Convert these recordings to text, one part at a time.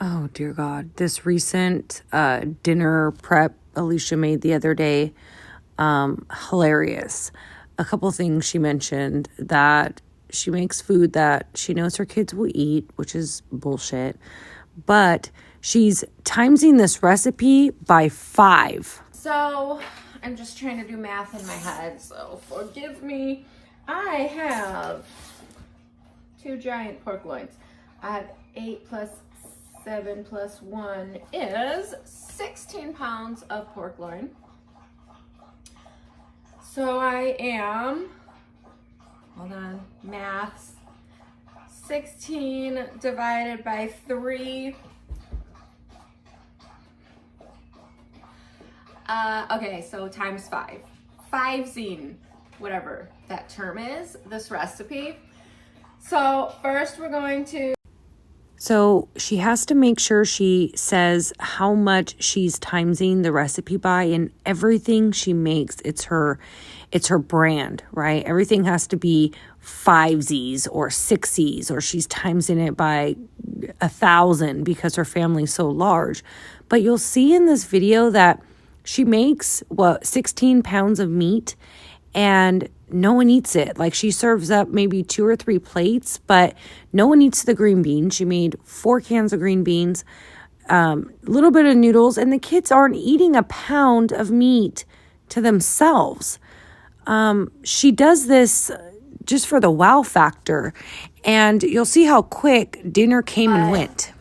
Oh, dear God. This recent dinner prep Alicia made the other day, hilarious. A couple things she mentioned: that she makes food that she knows her kids will eat, which is bullshit, but she's timesing this recipe by 5. So I'm just trying to do math in my head, so forgive me. I have 2 giant pork loins. I have 8 plus 7 plus 1 is 16 pounds of pork loin. So I am, hold on, maths, 16 divided by 3. Okay, so times 5. 5-zine, whatever that term is, this recipe. So first we're going to... So she has to make sure she says how much she's timesing the recipe by, and everything she makes, it's her brand, right? Everything has to be 5Zs or 6Zs, or she's timesing it by 1,000 because her family's so large. But you'll see in this video that she makes 16 pounds of meat, and no one eats it. Like, she serves up maybe 2 or 3 plates, but no one eats the green beans. She made 4 cans of green beans, a little bit of noodles, and the kids aren't eating a pound of meat to themselves. She does this just for the wow factor, and you'll see how quick dinner came and went.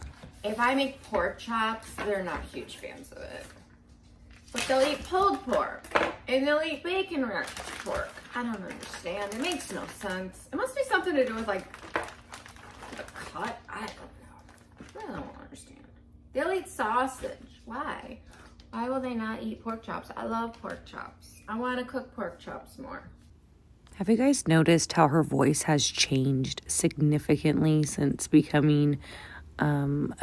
If I make pork chops, they're not huge fans of it. But they'll eat pulled pork, and they'll eat bacon wrapped pork. I don't understand. It makes no sense. It must be something to do with, like, the cut. I don't know. I don't understand. They'll eat sausage. Why? Why will they not eat pork chops? I love pork chops. I want to cook pork chops more. Have you guys noticed how her voice has changed significantly since becoming a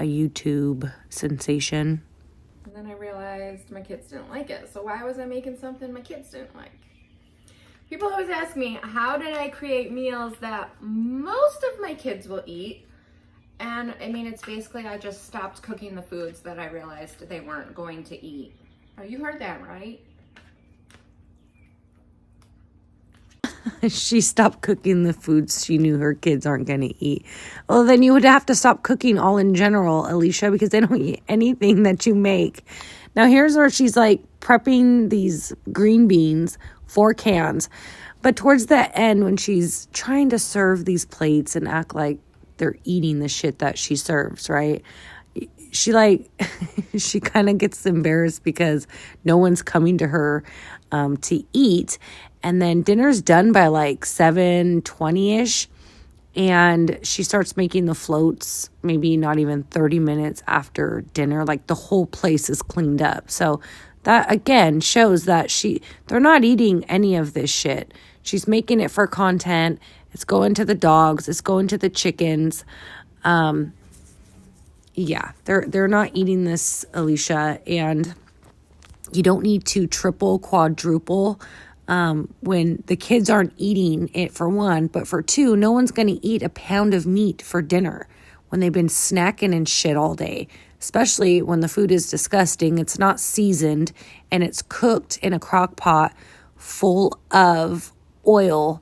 YouTube sensation? And then I realized my kids didn't like it. So why was I making something my kids didn't like? People always ask me, how did I create meals that most of my kids will eat? And I mean, it's basically I just stopped cooking the foods that I realized they weren't going to eat. Oh, you heard that, right? She stopped cooking the foods she knew her kids aren't going to eat. Well, then you would have to stop cooking all in general, Alicia, because they don't eat anything that you make. Now, here's where she's like prepping these green beans, 4 cans. But towards the end, when she's trying to serve these plates and act like they're eating the shit that she serves, right? She kind of gets embarrassed because no one's coming to her to eat. And then dinner's done by like 7:20ish, and she starts making the floats maybe not even 30 minutes after dinner. Like, the whole place is cleaned up. So that again shows that they're not eating any of this shit. She's making it for content. It's going to the dogs. It's going to the chickens. Yeah, they're not eating this, Alicia, and you don't need to triple, quadruple when the kids aren't eating it, for one, but for 2, no one's going to eat a pound of meat for dinner when they've been snacking and shit all day, especially when the food is disgusting, it's not seasoned, and it's cooked in a crock pot full of oil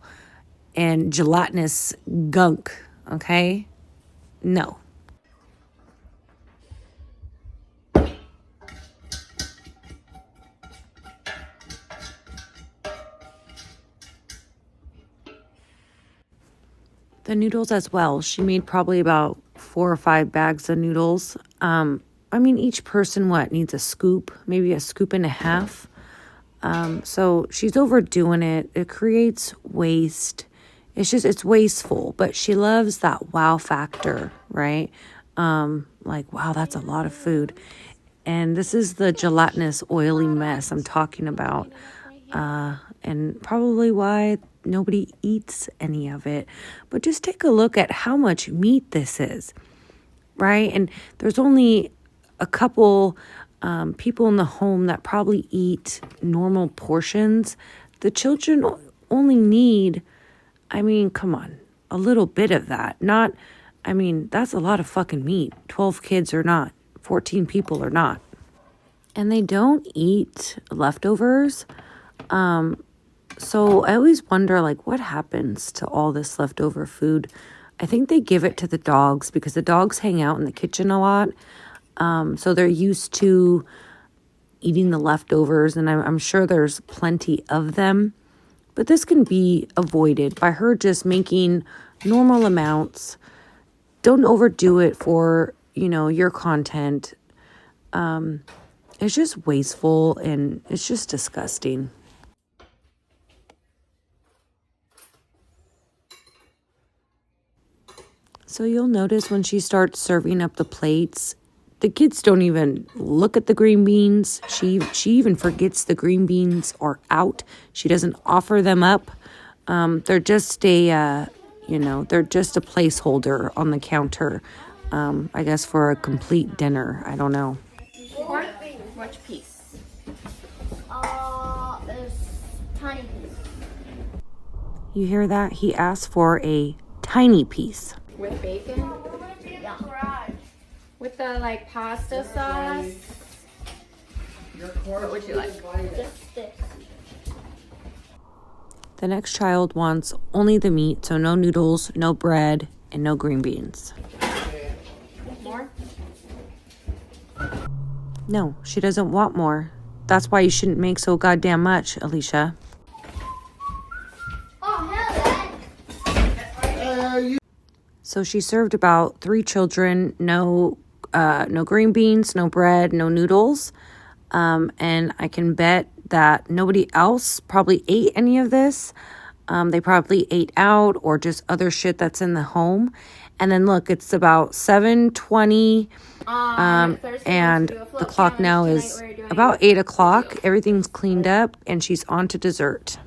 and gelatinous gunk, okay? No. The noodles as well. She made probably about 4 or 5 bags of noodles. I mean, each person, needs a scoop, maybe a scoop and a half. So she's overdoing it. It creates waste. It's wasteful, but she loves that wow factor, right? Like, wow, that's a lot of food. And this is the gelatinous, oily mess I'm talking about. And probably why nobody eats any of it. But just take a look at how much meat this is, right? And there's only a couple people in the home that probably eat normal portions. The children only need, I mean, come on, a little bit of that. I mean, that's a lot of fucking meat. 12 kids or not, 14 people or not. And they don't eat leftovers. So I always wonder, like, what happens to all this leftover food? I think they give it to the dogs because the dogs hang out in the kitchen a lot. So they're used to eating the leftovers, and I'm sure there's plenty of them. But this can be avoided by her just making normal amounts. Don't overdo it for, your content. It's just wasteful and it's just disgusting. So you'll notice when she starts serving up the plates, the kids don't even look at the green beans. She even forgets the green beans are out. She doesn't offer them up. They're just they're just a placeholder on the counter. I guess for a complete dinner. I don't know. Which piece? It's tiny piece. You hear that? He asked for a tiny piece. With bacon? Yeah. With the pasta sauce? What would you like? Just this. The next child wants only the meat, so no noodles, no bread, and no green beans. More? No, she doesn't want more. That's why you shouldn't make so goddamn much, Alicia. Oh, hell, So she served about 3 children, no green beans, no bread, no noodles. And I can bet that nobody else probably ate any of this. They probably ate out or just other shit that's in the home. And then look, it's about 7:20, and the clock now is about 8 o'clock. Everything's cleaned up, and she's on to dessert.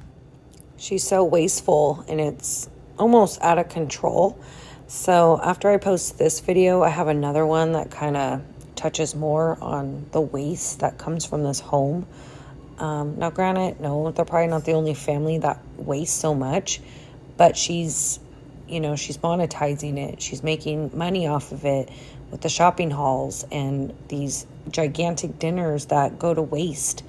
She's so wasteful, and it's almost out of control. So after I post this video, I have another one that kind of touches more on the waste that comes from this home. Now, granted, no, they're probably not the only family that wastes so much, but she's monetizing it. She's making money off of it with the shopping hauls and these gigantic dinners that go to waste.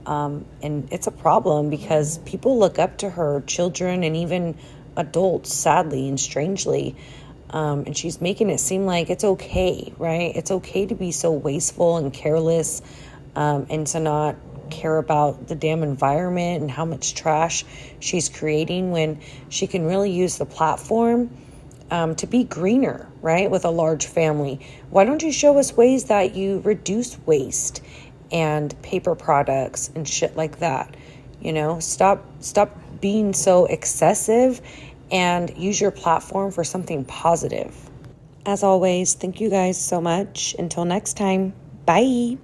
And it's a problem because people look up to her, children and even adults, sadly and strangely. And she's making it seem like it's okay, right? It's okay to be so wasteful and careless, and to not care about the damn environment and how much trash she's creating when she can really use the platform to be greener, right? With a large family. Why don't you show us ways that you reduce waste and paper products and shit like that? Stop being so excessive and use your platform for something positive. As always, thank you guys so much. Until next time, bye.